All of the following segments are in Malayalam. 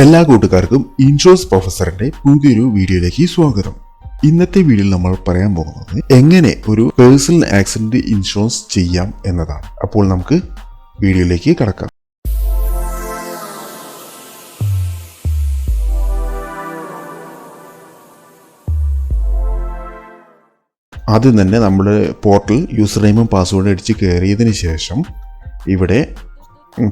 എല്ലാ കൂട്ടുകാർക്കും ഇൻഷുറൻസ് പ്രൊഫസറിന്റെ പുതിയൊരു വീഡിയോയിലേക്ക് സ്വാഗതം. ഇന്നത്തെ വീഡിയോയിൽ നമ്മൾ പറയാൻ പോകുന്നത് എങ്ങനെ ഒരു പേഴ്സണൽ ആക്സിഡന്റ് ഇൻഷുറൻസ് ചെയ്യാം എന്നതാണ്. അപ്പോൾ നമുക്ക് വീഡിയോയിലേക്ക് കടക്കാം. ആദ്യം തന്നെ നമ്മുടെ പോർട്ടൽ യൂസർ നെയിമും പാസ്വേഡും അടിച്ച് കയറിയതിന് ശേഷം ഇവിടെ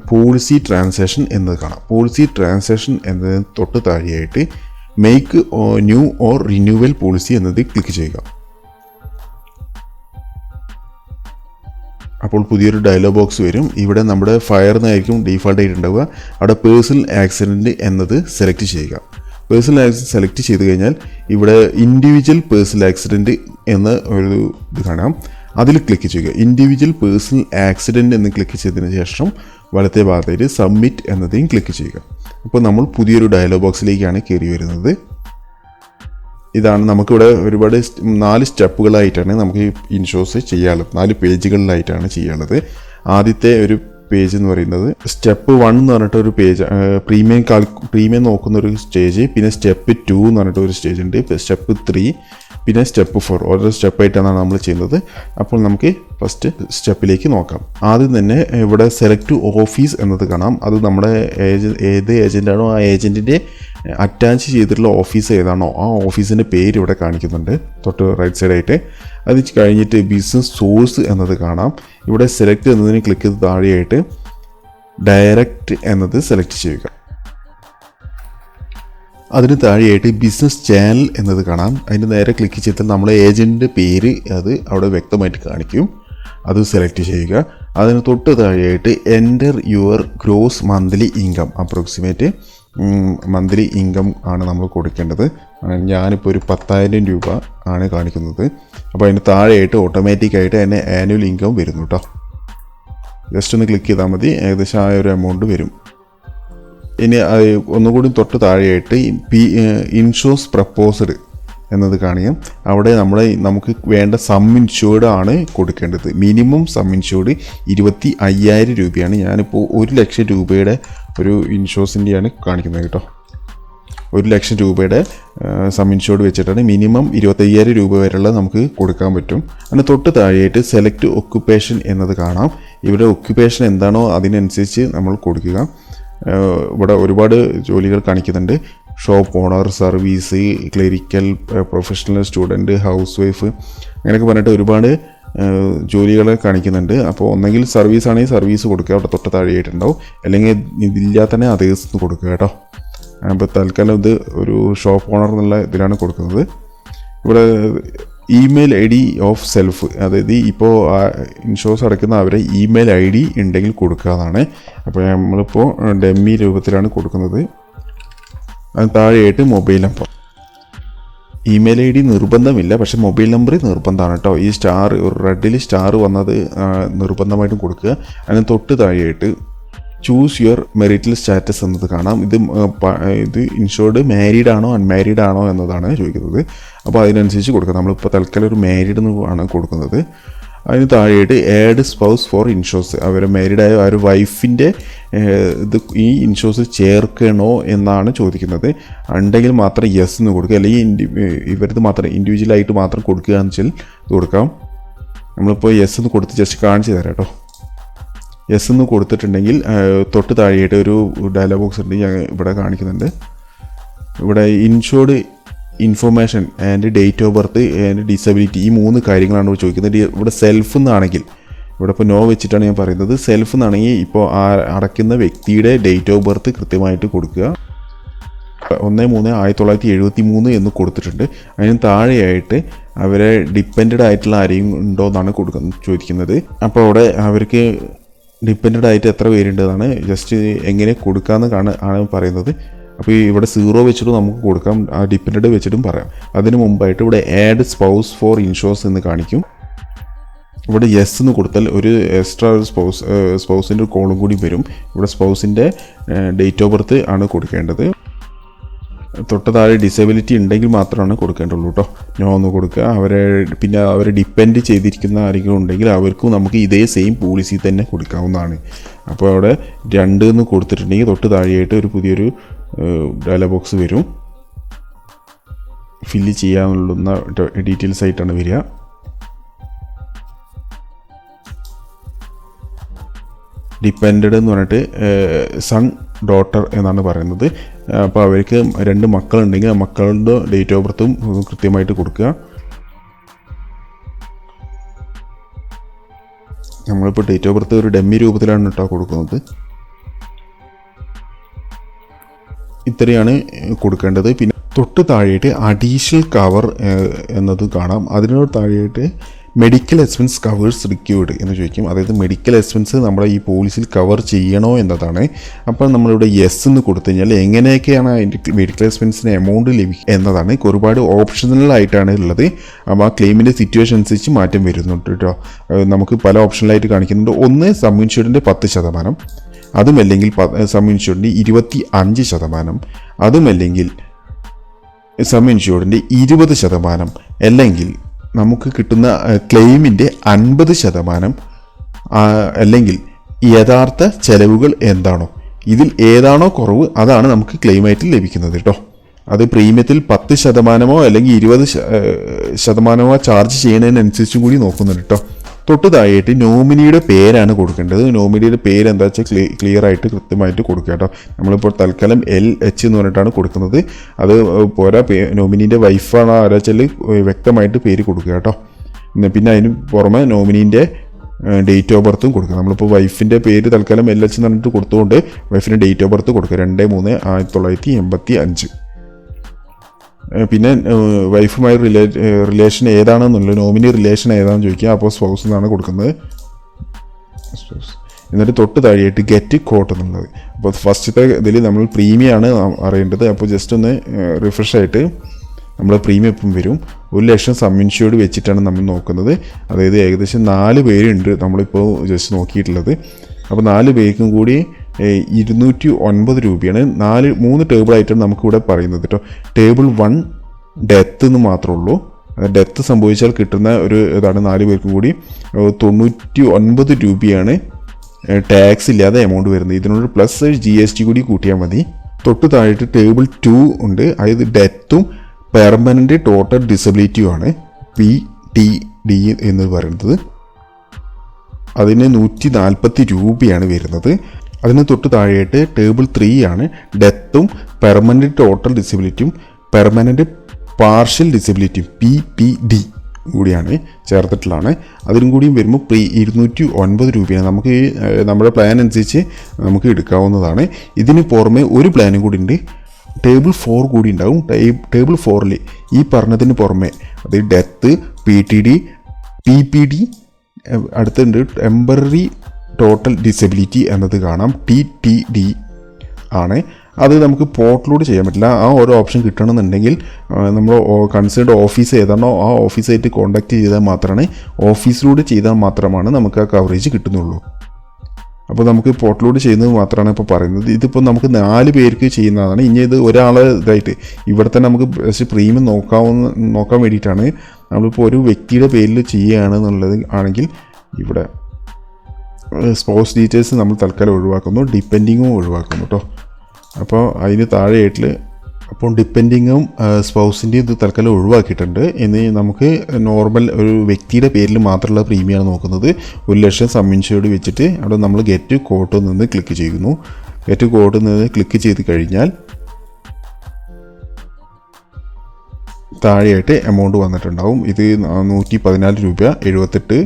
പോളിസി ട്രാൻസാക്ഷൻ എന്നത് കാണാം. പോളിസി ട്രാൻസാക്ഷൻ എന്നതിന് തൊട്ട് താഴെയായിട്ട് make new or renewal policy എന്നത് ക്ലിക്ക് ചെയ്യുക. അപ്പോൾ പുതിയൊരു ഡയലോഗ് ബോക്സ് വരും. ഇവിടെ നമ്മുടെ ഫയർ എന്നായിരിക്കും ഡീഫാൾട്ട് ആയിട്ട് ഉണ്ടാവുക. അവിടെ പേഴ്സണൽ ആക്സിഡൻറ്റ് എന്നത് സെലക്ട് ചെയ്യുക. പേഴ്സണൽ ആക്സിഡൻറ്റ് സെലക്ട് ചെയ്ത് കഴിഞ്ഞാൽ ഇവിടെ ഇൻഡിവിജ്വൽ പേഴ്സണൽ ആക്സിഡൻറ്റ് എന്ന ഒരു ഇത് കാണാം. അതിൽ ക്ലിക്ക് ചെയ്യുക. ഇൻഡിവിജ്വൽ പേഴ്സണൽ ആക്സിഡൻറ്റ് എന്ന് ക്ലിക്ക് ചെയ്തതിന് ശേഷം വലത്തെ ഭാഗത്തായിട്ട് സബ്മിറ്റ് എന്നതിനും ക്ലിക്ക് ചെയ്യുക. അപ്പോൾ നമ്മൾ പുതിയൊരു ഡയലോഗ് ബോക്സിലേക്കാണ് കയറി വരുന്നത്. ഇതാണ് നമുക്കിവിടെ ഒരുപാട് 4 സ്റ്റെപ്പുകളായിട്ടാണ് നമുക്ക് ഇൻഷുറൻസ് ചെയ്യാനുള്ളത്. 4 പേജുകളിലായിട്ടാണ് ചെയ്യാനുള്ളത്. ആദ്യത്തെ ഒരു പേജ് എന്ന് പറയുന്നത് സ്റ്റെപ്പ് 1 എന്ന് പറഞ്ഞിട്ട് ഒരു പേജ്, പ്രീമിയം നോക്കുന്ന ഒരു സ്റ്റേജ്. പിന്നെ സ്റ്റെപ്പ് 2 എന്ന് പറഞ്ഞിട്ട് ഒരു സ്റ്റേജ് ഉണ്ട്. സ്റ്റെപ്പ് 3 പിന്നെ സ്റ്റെപ്പ് 4. ഓരോ സ്റ്റെപ്പായിട്ടാണ് നമ്മൾ ചെയ്യുന്നത്. അപ്പോൾ നമുക്ക് ഫസ്റ്റ് സ്റ്റെപ്പിലേക്ക് നോക്കാം. ആദ്യം തന്നെ ഇവിടെ സെലക്ട് ഓഫീസ് എന്നത് കാണാം. അത് നമ്മുടെ ഏത് ഏജൻറ്റാണോ ആ ഏജൻറ്റിൻ്റെ അറ്റാച്ച് ചെയ്തിട്ടുള്ള ഓഫീസ് ഏതാണോ ആ ഓഫീസിൻ്റെ പേര് ഇവിടെ കാണിക്കുന്നുണ്ട് തൊട്ട് റൈറ്റ് സൈഡായിട്ട്. അത് കഴിഞ്ഞിട്ട് ബിസിനസ് സോഴ്സ് എന്നത് കാണാം. ഇവിടെ സെലക്ട് എന്നതിന് ക്ലിക്ക് ചെയ്ത് താഴെയായിട്ട് ഡയറക്റ്റ് എന്നത് സെലക്ട് ചെയ്യുക. അതിന് താഴെയായിട്ട് ബിസിനസ് ചാനൽ എന്നത് കാണാം. അതിൻ്റെ നേരെ ക്ലിക്ക് ചെയ്താൽ നമ്മളെ ഏജൻറ്റിൻ്റെ പേര് അത് അവിടെ വ്യക്തമായിട്ട് കാണിക്കും. അത് സെലക്ട് ചെയ്യുക. അതിന് തൊട്ട് താഴെയായിട്ട് enter your gross monthly income, approximate monthly income ആണ് നമ്മൾ കൊടുക്കേണ്ടത്. ഞാനിപ്പോൾ ഒരു 10,000 രൂപ ആണ് കാണിക്കുന്നത്. അപ്പോൾ അതിന് താഴെയായിട്ട് ഓട്ടോമാറ്റിക്കായിട്ട് തന്നെ ആനുവൽ ഇൻകം വരുന്നു കേട്ടോ. ജസ്റ്റ് ഒന്ന് ക്ലിക്ക് ചെയ്താൽ മതി, ഏകദേശം ആ ഒരു എമൗണ്ട് വരും. ഇനി ഒന്നുകൂടി തൊട്ട് താഴെയായിട്ട് ഇൻഷുറൻസ് പ്രപ്പോസ്ഡ് എന്നത് കാണിക്കാം. അവിടെ നമുക്ക് വേണ്ട സം ഇൻഷുർഡ് ആണ് കൊടുക്കേണ്ടത്. മിനിമം സം ഇൻഷുർഡ് 25,000 രൂപയാണ്. ഞാനിപ്പോൾ 1,00,000 രൂപയുടെ ഒരു ഇൻഷുറൻസിൻ്റെയാണ് കാണിക്കുന്നത് കേട്ടോ. 1,00,000 രൂപയുടെ സം ഇൻഷുർഡ് വെച്ചിട്ടാണ് മിനിമം 25,000 രൂപ വരെയുള്ള നമുക്ക് കൊടുക്കാൻ പറ്റും. അതിന് തൊട്ട് താഴെയായിട്ട് സെലക്ട് ഒക്യുപ്പേഷൻ എന്നത് കാണാം. ഇവിടെ ഒക്യുപ്പേഷൻ എന്താണോ അതിനനുസരിച്ച് നമ്മൾ കൊടുക്കുക. ഇവിടെ ഒരുപാട് ജോലികൾ കാണിക്കുന്നുണ്ട്. Shop owner, service, clerical, professional, student, housewife, അങ്ങനെയൊക്കെ പറഞ്ഞിട്ട് ഒരുപാട് ജോലികൾ കാണിക്കുന്നുണ്ട്. അപ്പോൾ ഒന്നെങ്കിൽ സർവീസ് ആണെങ്കിൽ സർവീസ് കൊടുക്കുക, അവിടെ തൊട്ട് താഴെയായിട്ടുണ്ടാവും. അല്ലെങ്കിൽ ഇതില്ലാതെ തന്നെ അതേഴ്സ് കൊടുക്കുക കേട്ടോ. അപ്പോൾ തൽക്കാലം ഇത് ഒരു ഷോപ്പ് ഓണർ എന്നുള്ള ഇതിലാണ് കൊടുക്കുന്നത്. ഇവിടെ ഇമെയിൽ ID ഓഫ് സെൽഫ്, അതായത് ഇപ്പോൾ ഇൻഷുറൻസ് അടയ്ക്കുന്ന അവരെ ഇമെയിൽ ID ഉണ്ടെങ്കിൽ കൊടുക്കാതാണ്. അപ്പോൾ നമ്മളിപ്പോൾ ഡെമ്മി രൂപത്തിലാണ് കൊടുക്കുന്നത്. അതിന് താഴെയായിട്ട് മൊബൈൽ നമ്പർ. ഇമെയിൽ ID നിർബന്ധമില്ല, പക്ഷേ മൊബൈൽ നമ്പർ നിർബന്ധമാണ് കേട്ടോ. ഈ സ്റ്റാർ, ഒരു റെഡിൽ സ്റ്റാർ വന്നത് നിർബന്ധമായിട്ടും കൊടുക്കുക. അതിന് തൊട്ട് താഴെയായിട്ട് ചൂസ് യുവർ മെറിറ്റൽ സ്റ്റാറ്റസ് എന്നത് കാണാം. ഇത് ഇൻഷുർഡ് മാരീഡ് ആണോ അൺമാരീഡ് ആണോ എന്നതാണ് ചോദിക്കുന്നത്. അപ്പോൾ അതിനനുസരിച്ച് കൊടുക്കുക. നമ്മളിപ്പോൾ തൽക്കാലം ഒരു മാരീഡ് എന്ന് ആണ് കൊടുക്കുന്നത്. അതിന് താഴെയായിട്ട് ആഡ് സ്പൗസ് ഫോർ ഇൻഷുറൻസ്, അവരെ മാരീഡായ ആ ഒരു വൈഫിൻ്റെ ഇത് ഈ ഇൻഷുറൻസ് ചേർക്കണോ എന്നാണ് ചോദിക്കുന്നത്. ഉണ്ടെങ്കിൽ മാത്രം യെസ് എന്ന് കൊടുക്കുക, അല്ലെങ്കിൽ ഇവരത് മാത്രം ഇൻഡിവിജ്വലായിട്ട് മാത്രം കൊടുക്കുക എന്ന് വെച്ചാൽ ഇത് കൊടുക്കാം. നമ്മളിപ്പോൾ യെസ് എന്ന് കൊടുത്ത് ജസ്റ്റ് കാണിച്ചു തരാം കേട്ടോ. യെസ് എന്ന് കൊടുത്തിട്ടുണ്ടെങ്കിൽ തൊട്ട് താഴെയായിട്ട് ഒരു ഡയലോഗ് ബോക്സ് ഉണ്ട്, ഞാൻ ഇവിടെ കാണിക്കുന്നുണ്ട്. ഇവിടെ insured information and date of birth and disability, ഈ 3 കാര്യങ്ങളാണ് ഇവിടെ ചോദിക്കുന്നത്. ഇവിടെ സെൽഫ് എന്നാണെങ്കിൽ, ഇവിടെ ഇപ്പോൾ നോ വെച്ചിട്ടാണ് ഞാൻ പറയുന്നത്. സെൽഫ് എന്നാണെങ്കിൽ ഇപ്പോൾ അടയ്ക്കുന്ന വ്യക്തിയുടെ ഡേറ്റ് ഓഫ് ബർത്ത് കൃത്യമായിട്ട് കൊടുക്കുക. 1/3/1973 എന്ന് കൊടുത്തിട്ടുണ്ട്. അതിന് താഴെയായിട്ട് അവരെ ഡിപ്പെൻഡഡ് ആയിട്ടുള്ള ആരെയും ഉണ്ടോ എന്നാണ് ചോദിക്കുന്നത്. അപ്പോൾ അവിടെ അവർക്ക് ഡിപ്പെൻഡഡ് ആയിട്ട് എത്ര പേരുണ്ടെന്നാണ് ജസ്റ്റ് എങ്ങനെ കൊടുക്കാമെന്ന് ആണ് പറയുന്നത്. അപ്പോൾ ഇവിടെ 0 വെച്ചിട്ടും നമുക്ക് കൊടുക്കാം, ആ ഡിപ്പെൻഡഡ് വെച്ചിട്ടും പറയാം. അതിന് മുമ്പായിട്ട് ഇവിടെ ആഡ് സ്പൗസ് ഫോർ ഇൻഷുറൻസ് എന്ന് കാണിക്കും. ഇവിടെ യെസ് എന്ന് കൊടുത്താൽ ഒരു എക്സ്ട്രാ ഒരു സ്പൗസിൻ്റെ ഒരു കോളും കൂടി വരും. ഇവിടെ സ്പൗസിൻ്റെ ഡേറ്റ് ഓഫ് ബർത്ത് ആണ് കൊടുക്കേണ്ടത്. തൊട്ട് താഴെ ഡിസബിലിറ്റി ഉണ്ടെങ്കിൽ മാത്രമാണ് കൊടുക്കേണ്ടുള്ളൂ കേട്ടോ. നോ ഒന്ന് കൊടുക്കുക. പിന്നെ അവരെ ഡിപ്പെൻഡ് ചെയ്തിരിക്കുന്ന ആരെങ്കിലും ഉണ്ടെങ്കിൽ അവർക്കും നമുക്ക് ഇതേ സെയിം പോളിസി തന്നെ കൊടുക്കാവുന്നതാണ്. അപ്പോൾ അവിടെ 2 എന്ന് കൊടുത്തിട്ടുണ്ടെങ്കിൽ തൊട്ട് താഴെയായിട്ട് ഒരു പുതിയൊരു ഡയലോഗ് ബോക്സ് വരും. ഫില്ല് ചെയ്യാനുള്ള ഡീറ്റെയിൽസ് ആയിട്ടാണ് വരിക. ഡിപ്പെൻഡഡ് എന്ന് പറഞ്ഞിട്ട് സൺ ഡോട്ടർ എന്നാണ് പറയുന്നത്. അപ്പോൾ അവർക്ക് 2 മക്കളുണ്ടെങ്കിൽ ആ മക്കളുടെ ഡേറ്റ് ഓഫ് ബർത്തും കൃത്യമായിട്ട് കൊടുക്കുക. നമ്മളിപ്പോൾ ഡേറ്റ് ഓഫ് ബർത്ത് ഒരു ഡമ്മി രൂപത്തിലാണ് കേട്ടോ കൊടുക്കുന്നത്. ഇത്രയാണ് കൊടുക്കേണ്ടത്. പിന്നെ തൊട്ട് താഴെയായിട്ട് അഡീഷണൽ കവർ എന്നത് കാണാം. അതിനോട് താഴെയായിട്ട് മെഡിക്കൽ എക്സ്പെൻസ് കവേഴ്സ് റിക്വേർഡ് എന്ന് ചോദിക്കും. അതായത് മെഡിക്കൽ എക്സ്പെൻസ് നമ്മുടെ ഈ പോളിസിയിൽ കവർ ചെയ്യണോ എന്നതാണ്. അപ്പോൾ നമ്മളിവിടെ യെസ് എന്ന് കൊടുത്തു കഴിഞ്ഞാൽ എങ്ങനെയൊക്കെയാണ് അതിൻ്റെ മെഡിക്കൽ എക്സ്പെൻസിന് എമൗണ്ട് ലഭിക്കുക എന്നതാണ്. ഒരുപാട് ഓപ്ഷണലായിട്ടാണ് ഉള്ളത്. അപ്പോൾ ആ ക്ലെയിമിൻ്റെ സിറ്റുവേഷൻ അനുസരിച്ച് മാറ്റം വരുന്നുണ്ട് കേട്ടോ. നമുക്ക് പല ഓപ്ഷണലായിട്ട് കാണിക്കുന്നുണ്ട്. ഒന്ന് സം ഇൻഷുർഡിൻ്റെ 10%, അതുമല്ലെങ്കിൽ സം ഇൻഷുർഡിൻ്റെ 25%, അതുമല്ലെങ്കിൽ സം ഇൻഷുർഡിൻ്റെ 20%, അല്ലെങ്കിൽ നമുക്ക് കിട്ടുന്ന ക്ലെയിമിൻ്റെ 50%, അല്ലെങ്കിൽ യഥാർത്ഥ ചെലവുകൾ എന്താണോ ഇതിൽ ഏതാണോ കുറവ് അതാണ് നമുക്ക് ക്ലെയിമായിട്ട് ലഭിക്കുന്നത് കേട്ടോ. അത് പ്രീമിയത്തിൽ 10% അല്ലെങ്കിൽ 20% ചാർജ് ചെയ്യുന്നതിനനുസരിച്ചും കൂടി നോക്കുന്നുണ്ട് കേട്ടോ. തൊട്ട് താഴെയായിട്ട് നോമിനിയുടെ പേരാണ് കൊടുക്കേണ്ടത്. നോമിനിയുടെ പേര് എന്താ വെച്ചാൽ ക്ലിയർ ആയിട്ട് കൃത്യമായിട്ട് കൊടുക്കുക കേട്ടോ. നമ്മളിപ്പോൾ തൽക്കാലം LH എന്ന് പറഞ്ഞിട്ടാണ് കൊടുക്കുന്നത്. അത് പോരാ, നോമിനീൻ്റെ വൈഫാണോ ആരാ വെച്ചാൽ വ്യക്തമായിട്ട് പേര് കൊടുക്കുക കേട്ടോ. പിന്നെ അതിന് പുറമെ നോമിനീൻ്റെ ഡേറ്റ് ഓഫ് ബർത്തും കൊടുക്കുക. നമ്മളിപ്പോൾ വൈഫിൻ്റെ പേര് തൽക്കാലം LH എന്ന് പറഞ്ഞിട്ട് കൊടുത്തുകൊണ്ട് വൈഫിൻ്റെ ഡേറ്റ് ഓഫ് ബർത്ത് കൊടുക്കുക 2/3/1985. പിന്നെ വൈഫുമായി റിലേഷൻ ഏതാണെന്നുള്ളത്, നോമിനി റിലേഷൻ ഏതാണെന്ന് ചോദിക്കുക. അപ്പോൾ സ്പൗസ് എന്നാണ് കൊടുക്കുന്നത്. എന്നിട്ട് തൊട്ട് താഴെയായിട്ട് ഗെറ്റ് കോട്ട് എന്നുള്ളത്. അപ്പോൾ ഫസ്റ്റത്തെ ഇതിൽ നമ്മൾ പ്രീമിയമാണ് അറിയേണ്ടത്. അപ്പോൾ ജസ്റ്റ് ഒന്ന് റിഫ്രഷ് ആയിട്ട് നമ്മൾ പ്രീമിയം ഇപ്പം വരും. 1 ലക്ഷം സം ഇൻഷ്യൂർഡ് വെച്ചിട്ടാണ് നമ്മൾ നോക്കുന്നത്. അതായത് ഏകദേശം 4 പേരുണ്ട് നമ്മളിപ്പോൾ ജസ്റ്റ് നോക്കിയിട്ടുള്ളത്. അപ്പോൾ 4 പേർക്കും കൂടി 209 രൂപയാണ്. 3 ടേബിളായിട്ടാണ് നമുക്കിവിടെ പറയുന്നത് കേട്ടോ. ടേബിൾ 1 ഡെത്ത് എന്ന് മാത്രമേ ഉള്ളൂ. ഡെത്ത് സംഭവിച്ചാൽ കിട്ടുന്ന ഒരു ഇതാണ് 4 പേർക്കും കൂടി 99 രൂപയാണ് ടാക്സ് ഇല്ലാതെ എമൗണ്ട് വരുന്നത്. ഇതിനോട് പ്ലസ് GST കൂടി കൂട്ടിയാൽ മതി. തൊട്ട് താഴെയിട്ട് ടേബിൾ 2 ഉണ്ട്. അതായത് ഡെത്തും പെർമനൻ്റ് ടോട്ടൽ ഡിസബിലിറ്റിയുമാണ് PTD എന്ന് പറയുന്നത്. അതിന് 140 രൂപയാണ് വരുന്നത്. അതിന് തൊട്ട് താഴെയായിട്ട് ടേബിൾ 3 ആണ്. ഡെത്തും പെർമനൻ്റ് ടോട്ടൽ ഡിസബിലിറ്റിയും പെർമനൻ്റ് പാർഷ്യൽ ഡിസബിലിറ്റിയും PPD കൂടിയാണ് ചേർത്തിട്ടുള്ളതാണ്. അതിനും കൂടിയും വരുമ്പോൾ 209 രൂപയാണ്. നമുക്ക് നമ്മുടെ പ്ലാൻ അനുസരിച്ച് നമുക്ക് എടുക്കാവുന്നതാണ്. ഇതിന് പുറമെ ഒരു പ്ലാനും കൂടി ഉണ്ട്. ടേബിൾ 4 കൂടി ഉണ്ടാവും. ടേബിൾ 4ൽ ഈ പറഞ്ഞതിന് പുറമെ അത് ഡെത്ത്, PTD, PPD, അടുത്തുണ്ട് ടെമ്പററി ടോട്ടൽ ഡിസബിലിറ്റി എന്നത് കാണാം. TTD ആണ്. അത് നമുക്ക് പോർട്ടലിലൂടെ ചെയ്യാൻ പറ്റില്ല. ആ ഓരോ ഓപ്ഷൻ കിട്ടണമെന്നുണ്ടെങ്കിൽ നമ്മൾ കൺസേൺഡ് ഓഫീസ് ഏതാണോ ആ ഓഫീസായിട്ട് കോൺടാക്റ്റ് ചെയ്താൽ മാത്രമാണ്, ഓഫീസിലൂടെ ചെയ്താൽ മാത്രമാണ് നമുക്ക് ആ കവറേജ് കിട്ടുന്നുള്ളൂ. അപ്പോൾ നമുക്ക് പോർട്ടലിലൂടെ ചെയ്യുന്നത് മാത്രമാണ് ഇപ്പോൾ പറയുന്നത്. ഇതിപ്പോൾ നമുക്ക് 4 പേർക്ക് ചെയ്യുന്നതാണ്. ഇനി ഇത് ഒരാളെ ഇതായിട്ട് ഇവിടെ തന്നെ നമുക്ക് പ്രീമിയം നോക്കാൻ വേണ്ടിയിട്ടാണ്. നമ്മളിപ്പോൾ ഒരു വ്യക്തിയുടെ പേരിൽ ചെയ്യുകയാണെന്നുള്ളത് ആണെങ്കിൽ ഇവിടെ സ്പൗസ് ഡീറ്റെയിൽസ് നമ്മൾ തൽക്കാലം ഒഴിവാക്കുന്നു, ഡിപ്പെൻഡിങ്ങും ഒഴിവാക്കുന്നു കേട്ടോ. അപ്പോൾ അതിന് താഴെയായിട്ട് അപ്പോൾ ഡിപ്പെൻഡിങ്ങും സ്പൗസിൻ്റെയും ഇത് തൽക്കാലം ഒഴിവാക്കിയിട്ടുണ്ട്. ഇനി നമുക്ക് നോർമൽ ഒരു വ്യക്തിയുടെ പേരിൽ മാത്രമുള്ള പ്രീമിയമാണ് നോക്കുന്നത്. 1 ലക്ഷം സം ഇൻഷ്യൂർഡ് വെച്ചിട്ട് അവിടെ നമ്മൾ ഗെറ്റ് കോട്ട് നിന്ന് ക്ലിക്ക് ചെയ്യുന്നു. ഗെറ്റ് കോട്ട് നിന്ന് ക്ലിക്ക് ചെയ്ത് കഴിഞ്ഞാൽ താഴെയായിട്ട് എമൗണ്ട് വന്നിട്ടുണ്ടാവും. ഇത് 114 രൂപ 78.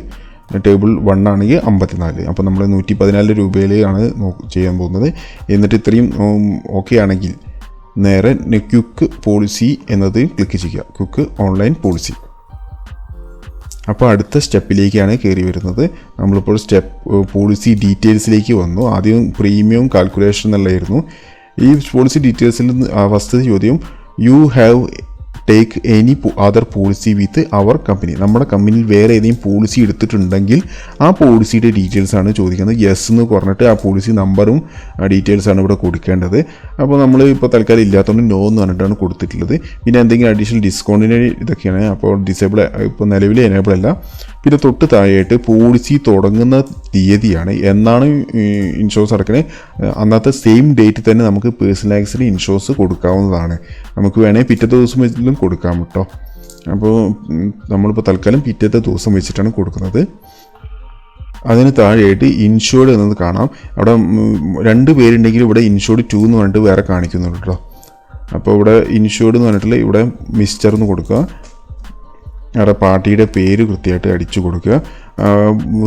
ടേബിൾ 1 ആണെങ്കിൽ 54. അപ്പോൾ നമ്മൾ 114 രൂപയിലാണ് ചെയ്യാൻ പോകുന്നത്. എന്നിട്ട് ഇത്രയും ഓക്കെ ആണെങ്കിൽ നേരെ ക്വിക്ക് പോളിസി എന്നത് ക്ലിക്ക് ചെയ്യുക. Quick online policy. അപ്പോൾ അടുത്ത സ്റ്റെപ്പിലേക്കാണ് കയറി വരുന്നത്. നമ്മളിപ്പോൾ പോളിസി ഡീറ്റെയിൽസിലേക്ക് വന്നു. ആദ്യം പ്രീമിയം കാൽക്കുലേഷൻ എന്നുള്ളതായിരുന്നു. ഈ പോളിസി ഡീറ്റെയിൽസിൽ ഫസ്റ്റ് ചോദ്യം, you have take any other policy with our company. നമ്മുടെ കമ്പനിയിൽ വേറെ ഏതെങ്കിലും പോളിസി എടുത്തിട്ടുണ്ടെങ്കിൽ ആ പോളിസിയുടെ ഡീറ്റെയിൽസാണ് ചോദിക്കുന്നത്. യെസ് എന്ന് പറഞ്ഞിട്ട് ആ പോളിസി നമ്പറും ഡീറ്റെയിൽസാണ് ഇവിടെ കൊടുക്കേണ്ടത്. അപ്പോൾ നമ്മൾ ഇപ്പോൾ തൽക്കാലം ഇല്ലാത്തതുകൊണ്ട് നോ എന്ന് പറഞ്ഞിട്ടാണ് കൊടുത്തിട്ടുള്ളത്. പിന്നെ എന്തെങ്കിലും അഡീഷണൽ ഡിസ്കൗണ്ടിന് ഇതൊക്കെയാണ്. അപ്പോൾ ഡിസേബിൾ ഇപ്പോൾ നിലവിൽ എനേബിൾ അല്ല. പിന്നെ തൊട്ട് താഴെയായിട്ട് പോളിസി തുടങ്ങുന്ന തീയതിയാണ്, എന്നാണ് ഇൻഷുറൻസ് അടക്കുന്നത് അന്നത്തെ സെയിം ഡേറ്റ് തന്നെ നമുക്ക് പേഴ്സണൽ ആക്സിഡൻറ്റ് ഇൻഷുറൻസ് കൊടുക്കാവുന്നതാണ്. നമുക്ക് വേണമെങ്കിൽ പിറ്റത്തെ ദിവസം വെച്ചിട്ടും കൊടുക്കാം കേട്ടോ. അപ്പോൾ നമ്മളിപ്പോൾ തൽക്കാലം പിറ്റത്തെ ദിവസം വെച്ചിട്ടാണ് കൊടുക്കുന്നത്. അതിന് താഴെയായിട്ട് ഇൻഷുർഡ് എന്നത് കാണാം. അവിടെ 2 പേരുണ്ടെങ്കിൽ ഇവിടെ ഇൻഷുർഡ് 2 എന്ന് പറഞ്ഞിട്ട് വേറെ കാണിക്കുന്നുണ്ട് കേട്ടോ. അപ്പോൾ ഇവിടെ ഇൻഷുർഡ് എന്ന് പറഞ്ഞിട്ടുള്ള ഇവിടെ മിസ്റ്റർ എന്ന് കൊടുക്കുക, അവിടെ പാർട്ടിയുടെ പേര് കൃത്യമായിട്ട് അടിച്ചു കൊടുക്കുക.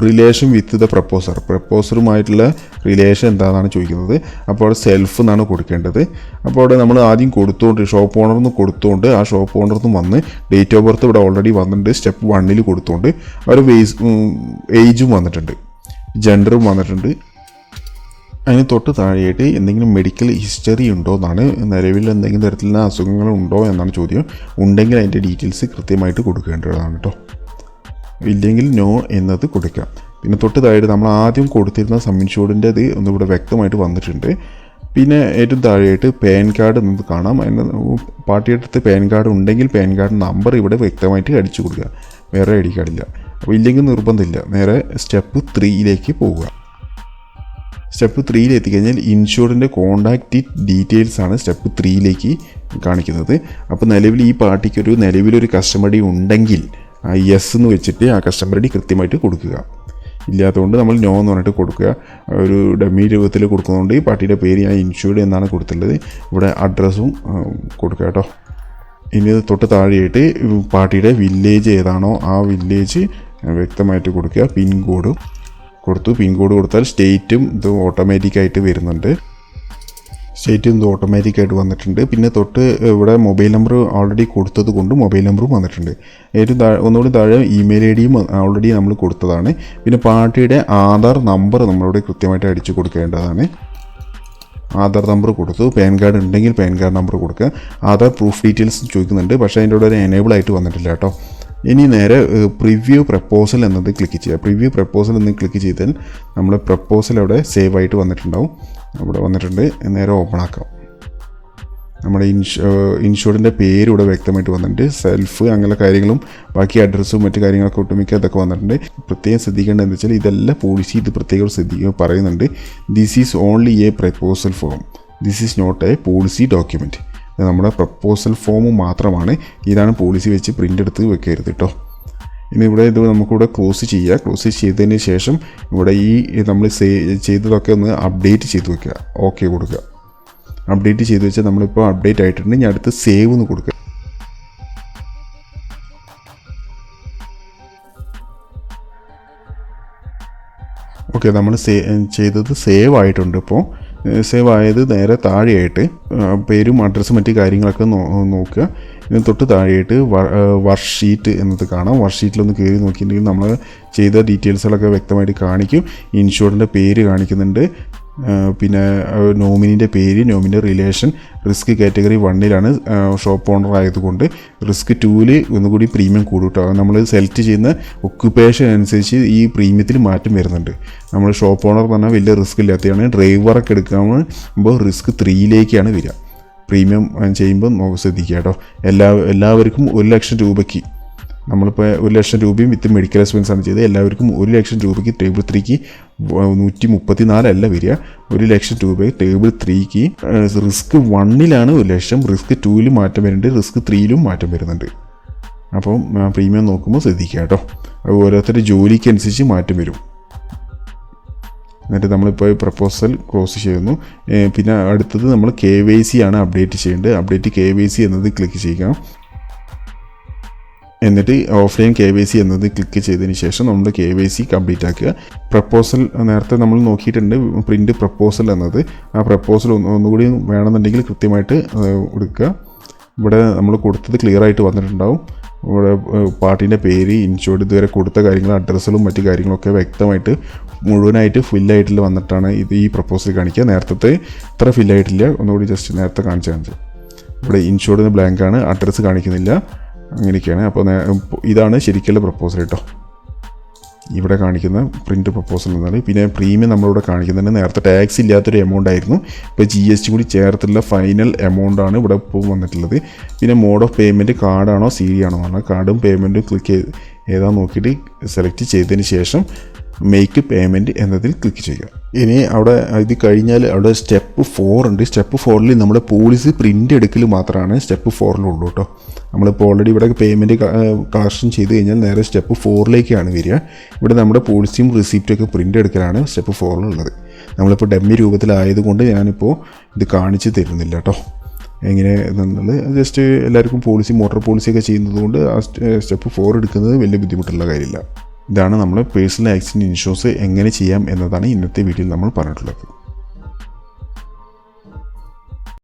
റിലേഷൻ വിത്ത് ദ പ്രപ്പോസറുമായിട്ടുള്ള റിലേഷൻ എന്താണെന്നാണ് ചോദിക്കുന്നത്. അപ്പോൾ അവിടെ സെൽഫ് എന്നാണ് കൊടുക്കേണ്ടത്. അപ്പോൾ അവിടെ നമ്മൾ ആദ്യം കൊടുത്തുകൊണ്ട് ഷോപ്പ് ഓണർന്ന് കൊടുത്തുകൊണ്ട് ആ ഷോപ്പ് ഓണർന്ന് വന്ന് ഡേറ്റ് ഓഫ് ബർത്ത് ഇവിടെ ഓൾറെഡി വന്നിട്ടുണ്ട്. സ്റ്റെപ്പ് 1 കൊടുത്തുകൊണ്ട് അവർ ഏജും വന്നിട്ടുണ്ട്, ജെൻഡറും വന്നിട്ടുണ്ട്. അതിന് തൊട്ട് താഴെയായിട്ട് എന്തെങ്കിലും മെഡിക്കൽ ഹിസ്റ്ററി ഉണ്ടോ എന്നാണ്, നിലവിൽ എന്തെങ്കിലും തരത്തിലുള്ള അസുഖങ്ങളുണ്ടോ എന്നാണ് ചോദ്യം. ഉണ്ടെങ്കിൽ അതിൻ്റെ ഡീറ്റെയിൽസ് കൃത്യമായിട്ട് കൊടുക്കേണ്ടതാണ് കേട്ടോ. ഇല്ലെങ്കിൽ നോ എന്നത് കൊടുക്കാം. പിന്നെ തൊട്ട് താഴെയായിട്ട് നമ്മൾ ആദ്യം കൊടുത്തിരുന്ന സം ഇൻഷുർഡിൻ്റെ ഇത് ഒന്നിവിടെ വ്യക്തമായിട്ട് വന്നിട്ടുണ്ട്. പിന്നെ ഏറ്റവും താഴെയായിട്ട് പാൻ കാർഡ് എന്നത് കാണാം. അതിന് പാർട്ടിയുടെ അടുത്ത് പാൻ കാർഡ് ഉണ്ടെങ്കിൽ പാൻ കാർഡ് നമ്പർ ഇവിടെ വ്യക്തമായിട്ട് അടിച്ചു കൊടുക്കുക, വേറെ ഐ ഡി കാർഡില്ല. അപ്പോൾ ഇല്ലെങ്കിൽ നിർബന്ധമില്ല. നേരെ സ്റ്റെപ്പ് 3 പോവുക. സ്റ്റെപ്പ് 3 എത്തിക്കഴിഞ്ഞാൽ ഇൻഷുർഡിൻ്റെ കോൺടാക്റ്റ് ഡീറ്റെയിൽസ് ആണ് സ്റ്റെപ്പ് 3 കാണിക്കുന്നത്. അപ്പോൾ നിലവിൽ ഈ പാർട്ടിക്കൊരു നിലവിലൊരു കസ്റ്റമർ ഐ ഡി ഉണ്ടെങ്കിൽ യെസ് എന്ന് വെച്ചിട്ട് ആ കസ്റ്റമർ ഐ ഡി കൃത്യമായിട്ട് കൊടുക്കുക. ഇല്ലാത്തതുകൊണ്ട് നമ്മൾ നോ എന്ന് പറഞ്ഞിട്ട് കൊടുക്കുക. ഒരു ഡമ്മി രൂപത്തിൽ കൊടുക്കുന്നതുകൊണ്ട് ഈ പാർട്ടിയുടെ പേര് ഞാൻ ഇൻഷുർഡ് എന്നാണ് കൊടുത്തിട്ടുള്ളത്. ഇവിടെ അഡ്രസ്സും കൊടുക്കുക കേട്ടോ. ഇനി തൊട്ട് താഴെയായിട്ട് പാർട്ടിയുടെ വില്ലേജ് ഏതാണോ ആ വില്ലേജ് വ്യക്തമായിട്ട് കൊടുക്കുക. പിൻകോഡ് കൊടുത്തു. പിൻകോഡ് കൊടുത്താൽ സ്റ്റേറ്റും ഇത് ഓട്ടോമാറ്റിക്കായിട്ട് വരുന്നുണ്ട്. സ്റ്റേറ്റും ഇത് ഓട്ടോമാറ്റിക്കായിട്ട് വന്നിട്ടുണ്ട്. പിന്നെ തൊട്ട് ഇവിടെ മൊബൈൽ നമ്പർ ഓൾറെഡി കൊടുത്തത് കൊണ്ട് മൊബൈൽ നമ്പറും വന്നിട്ടുണ്ട്. ഏറ്റവും ഒന്നുകൂടി താഴെ ഇമെയിൽ ഐ ഡിയും ഓൾറെഡി നമ്മൾ കൊടുത്തതാണ്. പിന്നെ പാർട്ടിയുടെ ആധാർ നമ്പർ നമ്മളിവിടെ കൃത്യമായിട്ട് അടിച്ചു കൊടുക്കേണ്ടതാണ്. ആധാർ നമ്പർ കൊടുത്തു. പാൻ കാർഡ് ഉണ്ടെങ്കിൽ പാൻ കാർഡ് നമ്പർ കൊടുക്കുക. ആധാർ പ്രൂഫ് ഡീറ്റെയിൽസ് ചോദിക്കുന്നുണ്ട്, പക്ഷേ അതിൻ്റെ കൂടെ ഒരു എനേബിൾ ആയിട്ട് വന്നിട്ടില്ല കേട്ടോ. ഇനി നേരെ പ്രിവ്യൂ പ്രപ്പോസൽ എന്നത് ക്ലിക്ക് ചെയ്യുക. പ്രിവ്യൂ പ്രപ്പോസൽ എന്ന് ക്ലിക്ക് ചെയ്താൽ നമ്മുടെ പ്രപ്പോസൽ അവിടെ സേവ് ആയിട്ട് വന്നിട്ടുണ്ടാവും. അവിടെ വന്നിട്ടുണ്ട്. നേരെ ഓപ്പൺ ആക്കാം. നമ്മുടെ ഇൻഷുർഡിൻ്റെ പേര് ഇവിടെ വ്യക്തമായിട്ട് വന്നിട്ടുണ്ട്. സെൽഫ് അങ്ങനെ കാര്യങ്ങളും ബാക്കി അഡ്രസ്സും മറ്റു കാര്യങ്ങളൊക്കെ ഒട്ടുമിക്ക അതൊക്കെ വന്നിട്ടുണ്ട്. പ്രത്യേകം ശ്രദ്ധിക്കേണ്ടത് എന്താ വെച്ചാൽ ഇതെല്ലാം പോളിസി ഇത് പ്രത്യേകം പറയുന്നുണ്ട്. This is only a proposal form, this is not a policy document. നമ്മുടെ പ്രപ്പോസൽ ഫോം മാത്രമാണ്. ഇതാണ് പോളിസി വെച്ച് പ്രിൻ്റ് എടുത്ത് വെക്കരുത് കേട്ടോ. ഇനി ഇവിടെ ഇത് നമുക്കിവിടെ ക്ലോസ് ചെയ്യുക. ക്ലോസ് ചെയ്തതിന് ശേഷം ഇവിടെ ഈ നമ്മൾ ചെയ്തതൊക്കെ ഒന്ന് അപ്ഡേറ്റ് ചെയ്ത് വെക്കുക. ഓക്കെ കൊടുക്കുക. അപ്ഡേറ്റ് ചെയ്ത് വെച്ചാൽ നമ്മളിപ്പോൾ അപ്ഡേറ്റ് ആയിട്ടുണ്ട്. ഞാൻ അടുത്ത് സേവ് എന്ന് കൊടുക്കുക. ഓക്കെ, നമ്മൾ ചെയ്തത് സേവ് ആയിട്ടുണ്ട്. ഇപ്പോൾ സേവ് ആയത് നേരെ താഴെയായിട്ട് പേരും അഡ്രസ്സും മറ്റു കാര്യങ്ങളൊക്കെ നോക്കുക. ഇതിന് തൊട്ട് താഴെയായിട്ട് വർക്ക്ഷീറ്റ് എന്നത് കാണാം. വർക്ക്ഷീറ്റിലൊന്ന് കയറി നോക്കിയിട്ടുണ്ടെങ്കിൽ നമ്മൾ ചെയ്ത ഡീറ്റെയിൽസുകളൊക്കെ വ്യക്തമായിട്ട് കാണിക്കും. ഇൻഷുർഡിൻ്റെ പേര് കാണിക്കുന്നുണ്ട്. പിന്നെ നോമിനിൻ്റെ പേര്, നോമിൻ്റെ relation, risk category 1 shop owner ആയതുകൊണ്ട്. റിസ്ക് 2 ഒന്നുകൂടി പ്രീമിയം കൂടും കേട്ടോ. നമ്മൾ സെലക്ട് ചെയ്യുന്ന ഒക്യുപ്പേഷൻ അനുസരിച്ച് ഈ പ്രീമിയത്തിൽ മാറ്റം വരുന്നുണ്ട്. നമ്മൾ ഷോപ്പ് ഓണർ എന്ന് പറഞ്ഞാൽ വലിയ റിസ്ക് ഇല്ലാത്തതാണ്. ഡ്രൈവറൊക്കെ എടുക്കുമ്പോൾ റിസ്ക് 3 വരിക. പ്രീമിയം ചെയ്യുമ്പോൾ ശ്രദ്ധിക്കുക കേട്ടോ. എല്ലാവർക്കും 1 ലക്ഷം രൂപയ്ക്ക് നമ്മളിപ്പോൾ 1 ലക്ഷം രൂപയും വിത്ത് മെഡിക്കൽ എക്സ്പെൻസാണ് ചെയ്തത്. എല്ലാവർക്കും 1 ലക്ഷം രൂപയ്ക്ക് ടേബിൾ 3 134 അല്ല വരിക. 1 ലക്ഷം രൂപ ടേബിൾ 3 റിസ്ക് 1 1 ലക്ഷം, റിസ്ക് 2 മാറ്റം വരുന്നുണ്ട്, റിസ്ക് 3 മാറ്റം വരുന്നുണ്ട്. അപ്പം പ്രീമിയം നോക്കുമ്പോൾ ശ്രദ്ധിക്കുക കേട്ടോ. ഓരോരുത്തരുടെ ജോലിക്ക് അനുസരിച്ച് മാറ്റം വരും. എന്നിട്ട് നമ്മളിപ്പോൾ പ്രപ്പോസൽ ക്ലോസ് ചെയ്യുന്നു. പിന്നെ അടുത്തത് നമ്മൾ KYC ആണ് അപ്ഡേറ്റ് ചെയ്യേണ്ടത്. അപ്ഡേറ്റ് KYC എന്നത് ക്ലിക്ക് ചെയ്യുക. എന്നിട്ട് ഓഫ്ലൈൻ KYC എന്നത് ക്ലിക്ക് ചെയ്തതിന് ശേഷം നമ്മൾ KYC കംപ്ലീറ്റ് ആക്കുക. പ്രപ്പോസൽ നേരത്തെ നമ്മൾ നോക്കിയിട്ടുണ്ട്, പ്രിൻ്റ് പ്രപ്പോസൽ എന്നത്. ആ പ്രപ്പോസൽ ഒന്നുകൂടി വേണമെന്നുണ്ടെങ്കിൽ കൃത്യമായിട്ട് എടുക്കുക. ഇവിടെ നമ്മൾ കൊടുത്തത് ക്ലിയർ ആയിട്ട് വന്നിട്ടുണ്ടാവും. ഇവിടെ പാർട്ടീൻ്റെ പേര്, ഇൻഷുർഡ്, ഇതുവരെ കൊടുത്ത കാര്യങ്ങൾ, അഡ്രസ്സുകളും മറ്റു കാര്യങ്ങളൊക്കെ വ്യക്തമായിട്ട് മുഴുവനായിട്ട് ഫില്ലായിട്ടില്ല വന്നിട്ടാണ് ഇത് ഈ പ്രപ്പോസൽ കാണിക്കുക. നേരത്തെ ഇത്ര ഫില്ലായിട്ടില്ല. ഒന്നുകൂടി ജസ്റ്റ് നേരത്തെ കാണിച്ചു. ഇവിടെ ഇൻഷുർഡിന് ബ്ലാങ്കാണ്, അഡ്രസ്സ് കാണിക്കുന്നില്ല. അങ്ങനെയൊക്കെയാണ്. അപ്പോൾ ഇതാണ് ശരിക്കുള്ള പ്രപ്പോസൽ കേട്ടോ. ഇവിടെ കാണിക്കുന്ന പ്രിൻ്റ് പ്രപ്പോസൽ എന്നാണ്. പിന്നെ പ്രീമിയം നമ്മളിവിടെ കാണിക്കുന്നുണ്ട്. നേരത്തെ ടാക്സ് ഇല്ലാത്തൊരു എമൗണ്ട് ആയിരുന്നു. ഇപ്പോൾ GST കൂടി ചേർത്തുള്ള ഫൈനൽ എമൗണ്ടാണ് ഇവിടെ ഇപ്പോൾ വന്നിട്ടുള്ളത്. പിന്നെ മോഡ് ഓഫ് പേയ്മെൻറ്റ് കാർഡാണോ CD ആണോ എന്നാണ്. കാർഡും പേയ്മെൻറ്റും ക്ലിക്ക് ഏതാ നോക്കിയിട്ട് സെലക്ട് ചെയ്തതിന് ശേഷം മേക്ക് പേയ്മെൻറ്റ് എന്നതിൽ ക്ലിക്ക് ചെയ്യുക. ഇനി അവിടെ ഇത് കഴിഞ്ഞാൽ അവിടെ സ്റ്റെപ്പ് 4 ഉണ്ട്. സ്റ്റെപ്പ് 4 നമ്മുടെ പോളിസി പ്രിൻ്റ് എടുക്കൽ മാത്രമാണ് സ്റ്റെപ്പ് 4 കേട്ടോ. നമ്മളിപ്പോൾ ഓൾറെഡി ഇവിടെ പേയ്മെൻറ്റ് കളക്ഷൻ ചെയ്ത് കഴിഞ്ഞാൽ നേരെ സ്റ്റെപ്പ് 4 വരിക. ഇവിടെ നമ്മുടെ പോളിസിയും റിസീപ്റ്റും ഒക്കെ പ്രിൻ്റ് എടുക്കലാണ് സ്റ്റെപ്പ് 4 നമ്മളിപ്പോൾ ഡമ്മി രൂപത്തിലായതുകൊണ്ട് ഞാനിപ്പോൾ ഇത് കാണിച്ച് തരുന്നില്ല കേട്ടോ. എങ്ങനെ എന്നുള്ളത് ജസ്റ്റ് എല്ലാവർക്കും മോട്ടോർ പോളിസിയൊക്കെ ചെയ്യുന്നത് കൊണ്ട് ആ സ്റ്റെപ്പ് 4 എടുക്കുന്നത് വലിയ ബുദ്ധിമുട്ടുള്ള കാര്യമില്ല. ഇതാണ് നമ്മൾ പേഴ്സണൽ ആക്സിഡൻറ്റ് ഇൻഷുറൻസ് എങ്ങനെ ചെയ്യാം എന്നതാണ് ഇന്നത്തെ വീഡിയോയിൽ നമ്മൾ പറഞ്ഞിട്ടുള്ളത്.